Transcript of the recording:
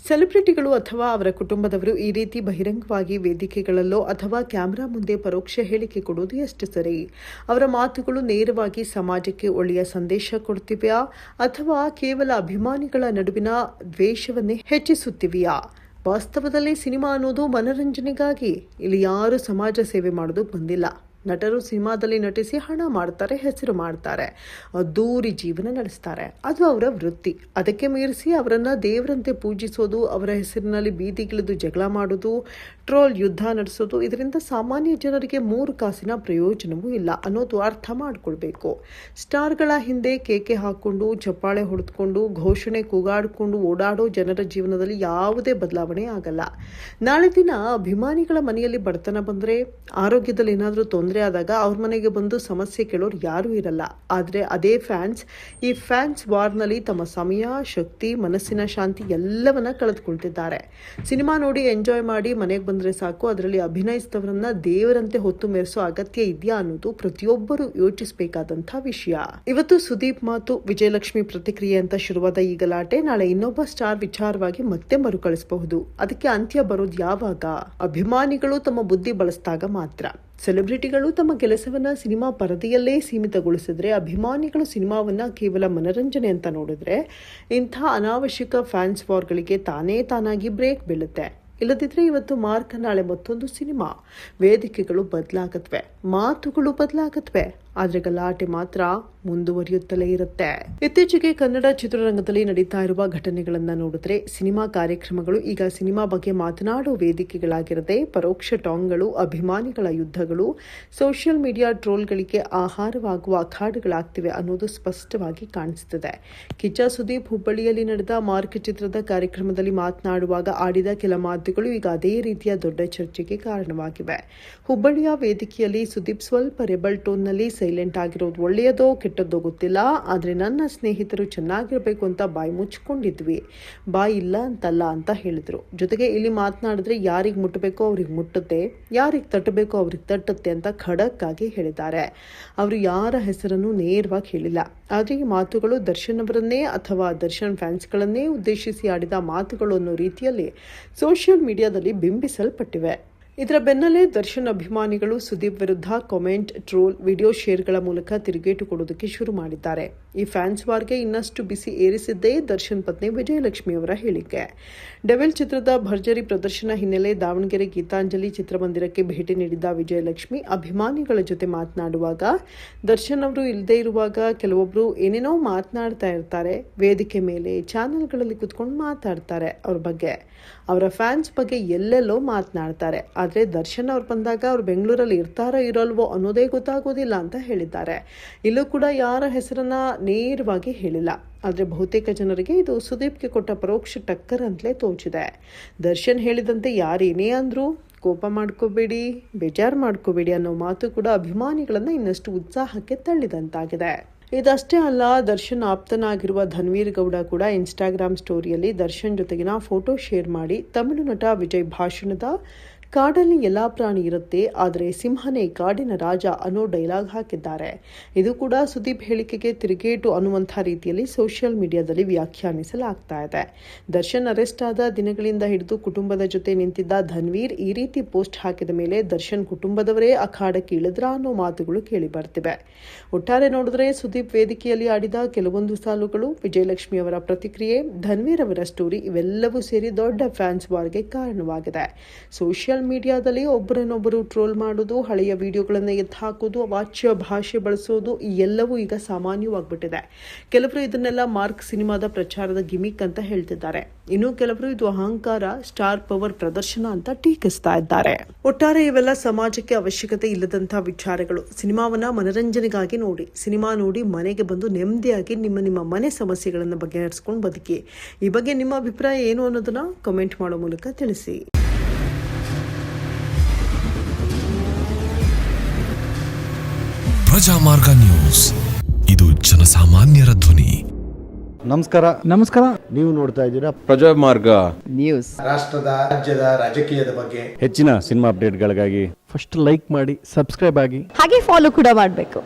ಸೆಲೆಬ್ರಿಟಿಗಳು ಅಥವಾ ಅವರ ಕುಟುಂಬದವರು ಈ ರೀತಿ ಬಹಿರಂಗವಾಗಿ ವೇದಿಕೆಗಳಲ್ಲೋ ಅಥವಾ ಕ್ಯಾಮೆರಾ ಮುಂದೆ ಪರೋಕ್ಷ ಹೇಳಿಕೆ ಕೊಡುವುದು ಎಷ್ಟು ಸರಿ? ಅವರ ಮಾತುಗಳು ನೇರವಾಗಿ ಸಮಾಜಕ್ಕೆ ಒಳ್ಳೆಯ ಸಂದೇಶ ಕೊಡ್ತಿವೆಯಾ ಅಥವಾ ಕೇವಲ ಅಭಿಮಾನಿಗಳ ನಡುವಿನ ದ್ವೇಷವನ್ನೇ ಹೆಚ್ಚಿಸುತ್ತಿವೆಯಾ? ವಾಸ್ತವದಲ್ಲಿ ಸಿನಿಮಾ ಅನ್ನೋದು ಮನರಂಜನೆಗಾಗಿ. ಇಲ್ಲಿ ಯಾರು ಸಮಾಜ ಸೇವೆ ಮಾಡೋದು ಬಂದಿಲ್ಲ. ನಟರು ಸಿನಿಮಾದಲ್ಲಿ ನಟಿಸಿ ಹಣ ಮಾಡ್ತಾರೆ, ಹೆಸರು ಮಾಡ್ತಾರೆ, ಅದ್ದೂರಿ ಜೀವನ ನಡೆಸ್ತಾರೆ. ಅದು ಅವರ ವೃತ್ತಿ. ಅದಕ್ಕೆ ಮೀರಿಸಿ ಅವರನ್ನು ದೇವರಂತೆ ಪೂಜಿಸೋದು, ಅವರ ಹೆಸರಿನಲ್ಲಿ ಬೀದಿಗಿಳಿದು ಜಗಳ ಮಾಡೋದು, ಟ್ರೋಲ್ ಯುದ್ಧ ನಡೆಸೋದು, ಇದರಿಂದ ಸಾಮಾನ್ಯ ಜನರಿಗೆ 3 ಕಾಸಿನ ಪ್ರಯೋಜನವೂ ಇಲ್ಲ ಅನ್ನೋದು ಅರ್ಥ ಮಾಡಿಕೊಳ್ಬೇಕು. ಸ್ಟಾರ್ಗಳ ಹಿಂದೆ ಕೇಕೆ ಹಾಕ್ಕೊಂಡು, ಚಪ್ಪಾಳೆ ಹೊಡೆದುಕೊಂಡು, ಘೋಷಣೆ ಕೂಗಾಡಿಕೊಂಡು ಓಡಾಡೋ ಜನರ ಜೀವನದಲ್ಲಿ ಯಾವುದೇ ಬದಲಾವಣೆ ಆಗಲ್ಲ. ನಾಳೆ ದಿನ ಅಭಿಮಾನಿಗಳ ಮನೆಯಲ್ಲಿ ಬಡತನ ಬಂದರೆ, ಆರೋಗ್ಯದಲ್ಲಿ ಏನಾದರೂ ತೊಂದರೆ ಆದಾಗ ಅವ್ರ ಮನೆಗೆ ಬಂದು ಸಮಸ್ಯೆ ಕೇಳೋರು ಯಾರೂ ಇರಲ್ಲ. ಆದರೆ ಅದೇ ಈ ಫ್ಯಾನ್ಸ್ ವಾರ್ನಲ್ಲಿ ತಮ್ಮ ಸಮಯ, ಶಕ್ತಿ, ಮನಸ್ಸಿನ ಶಾಂತಿ ಎಲ್ಲವನ್ನ ಕಳೆದುಕೊಳ್ತಿದ್ದಾರೆ. ಸಿನಿಮಾ ನೋಡಿ ಎಂಜಾಯ್ ಮಾಡಿ ಮನೆಗೆ ಬಂದರೆ ಸಾಕು, ಅದರಲ್ಲಿ ಅಭಿನಯಿಸಿದವರನ್ನ ದೇವರಂತೆ ಹೊತ್ತು ಮೆರೆಸೋ ಅಗತ್ಯ ಇದೆಯಾ ಅನ್ನೋದು ಪ್ರತಿಯೊಬ್ಬರು ಯೋಚಿಸಬೇಕಾದಂಥ ವಿಷಯ. ಇವತ್ತು ಸುದೀಪ್ ಮಾತು, ವಿಜಯಲಕ್ಷ್ಮಿ ಪ್ರತಿಕ್ರಿಯೆ ಅಂತ ಶುರುವಾದ ಈ ಗಲಾಟೆ ನಾಳೆ ಇನ್ನೊಬ್ಬ ಸ್ಟಾರ್ ವಿಚಾರವಾಗಿ ಮತ್ತೆ ಮರುಕಳಿಸಬಹುದು. ಅದಕ್ಕೆ ಅಂತ್ಯ ಬರೋದು ಯಾವಾಗ? ಅಭಿಮಾನಿಗಳು ತಮ್ಮ ಬುದ್ಧಿ ಬಳಸಿದಾಗ ಮಾತ್ರ. ಸೆಲೆಬ್ರಿಟಿಗಳು ತಮ್ಮ ಕೆಲಸವನ್ನ ಸಿನಿಮಾ ಪರದೆಯಲ್ಲೇ ಸೀಮಿತಗೊಳಿಸಿದ್ರೆ, ಅಭಿಮಾನಿಗಳು ಸಿನಿಮಾವನ್ನ ಕೇವಲ ಮನರಂಜನೆ ಅಂತ ನೋಡಿದ್ರೆ, ಇಂಥ ಅನಾವಶ್ಯಕ ಫ್ಯಾನ್ಸ್ ವಾರ್ಗಳಿಗೆ ತಾನಾಗಿ ಬ್ರೇಕ್ ಬೀಳುತ್ತೆ. ಇಲ್ಲದಿದ್ರೆ ಇವತ್ತು ಮಾರ್ಕ್, ನಾಳೆ ಮತ್ತೊಂದು ಸಿನಿಮಾ. ವೇದಿಕೆಗಳು ಬದಲಾಗತ್ವೆ, ಮಾತುಗಳು ಬದಲಾಗತ್ವೆ, ಆದರೆ ಗಲಾಟೆ ಮಾತ್ರ ಮುಂದುವರಿಯುತ್ತಲೇ ಇರುತ್ತೆ. ಇತ್ತೀಚೆಗೆ ಕನ್ನಡ ಚಿತ್ರರಂಗದಲ್ಲಿ ನಡೀತಾ ಇರುವ ಘಟನೆಗಳನ್ನ ನೋಡಿದ್ರೆ, ಸಿನಿಮಾ ಕಾರ್ಯಕ್ರಮಗಳು ಈಗ ಸಿನಿಮಾ ಬಗ್ಗೆ ಮಾತನಾಡೋ ವೇದಿಕೆಗಳಾಗಿರದೆ ಪರೋಕ್ಷ ಟಾಂಗ್ಗಳು, ಅಭಿಮಾನಿಗಳ ಯುದ್ಧಗಳು, ಸೋಷಿಯಲ್ ಮೀಡಿಯಾ ಟ್ರೋಲ್ಗಳಿಗೆ ಆಹಾರವಾಗುವ ಅಖಾಡಗಳಾಗ್ತಿವೆ ಅನ್ನೋದು ಸ್ಪಷ್ಟವಾಗಿ ಕಾಣಿಸುತ್ತದೆ. ಕಿಚ್ಚ ಸುದೀಪ್ ಹುಬ್ಬಳ್ಳಿಯಲ್ಲಿ ನಡೆದ ಮಾರ್ಕ್ ಚಿತ್ರದ ಕಾರ್ಯಕ್ರಮದಲ್ಲಿ ಮಾತನಾಡುವಾಗ ಆಡಿದ ಕೆಲ ಮಾತುಗಳು ಈಗ ಅದೇ ರೀತಿಯ ದೊಡ್ಡ ಚರ್ಚೆಗೆ ಕಾರಣವಾಗಿವೆ. ಹುಬ್ಬಳ್ಳಿಯ ವೇದಿಕೆಯಲ್ಲಿ ಸುದೀಪ್ ಸ್ವಲ್ಪ ರೆಬಲ್ ಟೋನ್ನಲ್ಲಿ ಸೈಲೆಂಟ್ ಆಗಿರೋದು ಒಳ್ಳೆಯದೋ ಕೆಟ್ಟದ್ದೋ ಗೊತ್ತಿಲ್ಲ, ಆದರೆ ನನ್ನ ಸ್ನೇಹಿತರು ಚೆನ್ನಾಗಿರಬೇಕು ಅಂತ ಬಾಯಿ ಮುಚ್ಕೊಂಡಿದ್ವಿ, ಬಾಯಿ ಇಲ್ಲ ಅಂತಲ್ಲ ಅಂತ ಹೇಳಿದ್ರು. ಜೊತೆಗೆ ಇಲ್ಲಿ ಮಾತನಾಡಿದ್ರೆ ಯಾರಿಗೆ ಮುಟ್ಟಬೇಕೋ ಅವ್ರಿಗೆ ಮುಟ್ಟುತ್ತೆ, ಯಾರಿಗೆ ತಟ್ಟಬೇಕೋ ಅವ್ರಿಗೆ ತಟ್ಟುತ್ತೆ ಅಂತ ಖಡಕ್ ಆಗಿ ಹೇಳಿದ್ದಾರೆ. ಅವರು ಯಾರ ಹೆಸರನ್ನು ನೇರವಾಗಿ ಹೇಳಿಲ್ಲ. ಆದರೆ ಈ ಮಾತುಗಳು ದರ್ಶನ್ ಅವರನ್ನೇ ಅಥವಾ ದರ್ಶನ್ ಫ್ಯಾನ್ಸ್ಗಳನ್ನೇ ಉದ್ದೇಶಿಸಿ ಆಡಿದ ಮಾತುಗಳು ಅನ್ನೋ ರೀತಿಯಲ್ಲಿ ಸೋಷಿಯಲ್ ಮೀಡಿಯಾದಲ್ಲಿ ಬಿಂಬಿಸಲ್ಪಟ್ಟಿವೆ. ಇದರ ಬೆನ್ನಲ್ಲೇ ದರ್ಶನ್ ಅಭಿಮಾನಿಗಳು ಸುದೀಪ್ ವಿರುದ್ಧ ಕಾಮೆಂಟ್, ಟ್ರೋಲ್, ವಿಡಿಯೋ ಶೇರ್ಗಳ ಮೂಲಕ ತಿರುಗೇಟು ಕೊಡೋದಕ್ಕೆ ಶುರು ಮಾಡಿದ್ದಾರೆ. ಈ ಫ್ಯಾನ್ಸ್ ವಾರ್ಗೆ ಇನ್ನಷ್ಟು ಬಿಸಿ ಏರಿಸಿದ್ದೇ ದರ್ಶನ್ ಪತ್ನಿ ವಿಜಯಲಕ್ಷ್ಮಿ ಅವರ ಹೇಳಿಕೆ. ಡೆವಿಲ್ ಚಿತ್ರದ ಭರ್ಜರಿ ಪ್ರದರ್ಶನ ಹಿನ್ನೆಲೆ ದಾವಣಗೆರೆ ಗೀತಾಂಜಲಿ ಚಿತ್ರಮಂದಿರಕ್ಕೆ ಭೇಟಿ ನೀಡಿದ್ದ ವಿಜಯಲಕ್ಷ್ಮಿ ಅಭಿಮಾನಿಗಳ ಜೊತೆ ಮಾತನಾಡುವಾಗ, ದರ್ಶನ್ ಅವರು ಇಲ್ಲದೇ ಇರುವಾಗ ಕೆಲವೊಬ್ರು ಏನೇನೋ ಮಾತನಾಡ್ತಾ ಇರ್ತಾರೆ, ವೇದಿಕೆ ಮೇಲೆ ಚಾನೆಲ್ಗಳಲ್ಲಿ ಕುತ್ಕೊಂಡು ಮಾತಾಡ್ತಾರೆ, ಅವ್ರ ಬಗ್ಗೆ, ಅವರ ಫ್ಯಾನ್ಸ್ ಬಗ್ಗೆ ಎಲ್ಲೆಲ್ಲೋ ಮಾತನಾಡ್ತಾರೆ. ಆದರೆ ದರ್ಶನ್ ಅವ್ರು ಬಂದಾಗ ಅವ್ರು ಬೆಂಗಳೂರಲ್ಲಿ ಇರ್ತಾರೋ ಇರೋಲ್ವೋ ಅನ್ನೋದೇ ಗೊತ್ತಾಗೋದಿಲ್ಲ ಅಂತ ಹೇಳಿದ್ದಾರೆ. ಇಲ್ಲೂ ಕೂಡ ಯಾರ ಹೆಸರನ್ನ ನೇರವಾಗಿ ಹೇಳಿಲ್ಲ. ಆದರೆ ಬಹುತೇಕ ಜನರಿಗೆ ಇದು ಸುದೀಪ್ಗೆ ಕೊಟ್ಟ ಪರೋಕ್ಷ ಟಕ್ಕರ್ ಅಂತಲೇ ತೋಚಿದೆ. ದರ್ಶನ್ ಹೇಳಿದಂತೆ ಯಾರೇನೇ ಅಂದ್ರೂ ಕೋಪ ಮಾಡ್ಕೋಬೇಡಿ, ಬೇಜಾರು ಮಾಡ್ಕೋಬೇಡಿ ಅನ್ನೋ ಮಾತು ಕೂಡ ಅಭಿಮಾನಿಗಳನ್ನ ಇನ್ನಷ್ಟು ಉತ್ಸಾಹಕ್ಕೆ ತಳ್ಳಿದಂತಾಗಿದೆ. ಇದಷ್ಟೇ ಅಲ್ಲ, ದರ್ಶನ್ ಆಪ್ತನಾಗಿರುವ ಧನ್ವೀರ್ ಗೌಡ ಕೂಡ ಇನ್ಸ್ಟಾಗ್ರಾಮ್ ಸ್ಟೋರಿಯಲ್ಲಿ ದರ್ಶನ್ ಜೊತೆಗಿನ ಫೋಟೋ ಶೇರ್ ಮಾಡಿ ತಮಿಳು ನಟ ವಿಜಯ್ ಭಾಷಣದ ಕಾಡಲ್ಲಿ ಎಲ್ಲಾ ಪ್ರಾಣಿ ಇರುತ್ತೆ, ಆದರೆ ಸಿಂಹನೇ ಕಾಡಿನ ರಾಜ ಅನ್ನೋ ಡೈಲಾಗ್ ಹಾಕಿದ್ದಾರೆ. ಇದು ಕೂಡ ಸುದೀಪ್ ಹೇಳಿಕೆಗೆ ತಿರುಗೇಟು ಅನ್ನುವಂಥ ರೀತಿಯಲ್ಲಿ ಸೋಷಿಯಲ್ ಮೀಡಿಯಾದಲ್ಲಿ ವ್ಯಾಖ್ಯಾನಿಸಲಾಗ್ತಾ ಇದೆ. ದರ್ಶನ್ ಅರೆಸ್ಟ್ ಆದ ದಿನಗಳಿಂದ ಹಿಡಿದು ಕುಟುಂಬದ ಜೊತೆ ನಿಂತಿದ್ದ ಧನ್ವೀರ್ ಈ ರೀತಿ ಪೋಸ್ಟ್ ಹಾಕಿದ ಮೇಲೆ ದರ್ಶನ್ ಕುಟುಂಬದವರೇ ಅಖಾಡಕ್ಕೆ ಇಳಿದ್ರ ಅನ್ನೋ ಮಾತುಗಳು ಕೇಳಿ ಬರ್ತಿವೆ. ಒಟ್ಟಾರೆ ನೋಡಿದ್ರೆ ಸುದೀಪ್ ವೇದಿಕೆಯಲ್ಲಿ ಆಡಿದ ಕೆಲವೊಂದು ಸಾಲುಗಳು, ವಿಜಯಲಕ್ಷ್ಮಿ ಅವರ ಪ್ರತಿಕ್ರಿಯೆ, ಧನ್ವೀರ್ ಅವರ ಸ್ಟೋರಿ ಇವೆಲ್ಲವೂ ಸೇರಿ ದೊಡ್ಡ ಫ್ಯಾನ್ಸ್ ವಾರ್ಗೆ ಕಾರಣವಾಗಿದೆ. ಸೋಷಿಯಲ್ ಮೀಡಿಯಾದಲ್ಲಿ ಒಬ್ಬರನ್ನೊಬ್ಬರು ಟ್ರೋಲ್ ಮಾಡೋದು, ಹಳೆಯ ವಿಡಿಯೋಗಳನ್ನು ಎತ್ತು ಹಾಕೋದು, ಅವಾಚ್ಯ ಭಾಷೆ ಬಳಸೋದು ಈ ಎಲ್ಲವೂ ಈಗ ಸಾಮಾನ್ಯವಾಗ್ಬಿಟ್ಟಿದೆ. ಕೆಲವರು ಇದನ್ನೆಲ್ಲ ಮಾರ್ಕ್ ಸಿನಿಮಾದ ಪ್ರಚಾರದ ಗಿಮಿಕ್ ಅಂತ ಹೇಳ್ತಿದ್ದಾರೆ. ಇನ್ನು ಕೆಲವರು ಇದು ಅಹಂಕಾರ, ಸ್ಟಾರ್ ಪವರ್ ಪ್ರದರ್ಶನ ಅಂತ ಟೀಕಿಸ್ತಾ ಇದ್ದಾರೆ. ಒಟ್ಟಾರೆ ಇವೆಲ್ಲ ಸಮಾಜಕ್ಕೆ ಅವಶ್ಯಕತೆ ಇಲ್ಲದಂಥ ವಿಚಾರಗಳು. ಸಿನಿಮಾವನ್ನ ಮನರಂಜನೆಗಾಗಿ ನೋಡಿ, ಸಿನಿಮಾ ನೋಡಿ ಮನೆಗೆ ಬಂದು ನೆಮ್ಮದಿಯಾಗಿ ನಿಮ್ಮ ಮನೆ ಸಮಸ್ಯೆಗಳನ್ನು ಬಗೆಹರಿಸ್ಕೊಂಡು ಬದುಕಿ. ಈ ಬಗ್ಗೆ ನಿಮ್ಮ ಅಭಿಪ್ರಾಯ ಏನು ಅನ್ನೋದನ್ನ ಕಮೆಂಟ್ ಮಾಡೋ ಮೂಲಕ ತಿಳಿಸಿ. ಪ್ರಜಾಮಾರ್ಗ ನ್ಯೂಸ್, ಇದು ಜನಸಾಮಾನ್ಯರ ಧ್ವನಿ. ನಮಸ್ಕಾರ. ನೀವು ನೋಡ್ತಾ ಇದ್ದೀರಾ ಪ್ರಜಾಮಾರ್ಗ ನ್ಯೂಸ್. ರಾಷ್ಟ್ರದ, ರಾಜ್ಯದ, ರಾಜಕೀಯದ ಬಗ್ಗೆ ಹೆಚ್ಚಿನ ಸಿನಿಮಾ ಅಪ್ಡೇಟ್ಗಳಿಗಾಗಿ ಫಸ್ಟ್ ಲೈಕ್ ಮಾಡಿ, ಸಬ್ಸ್ಕ್ರೈಬ್ ಆಗಿ, ಹಾಗೆ ಫಾಲೋ ಕೂಡ ಮಾಡಬೇಕು.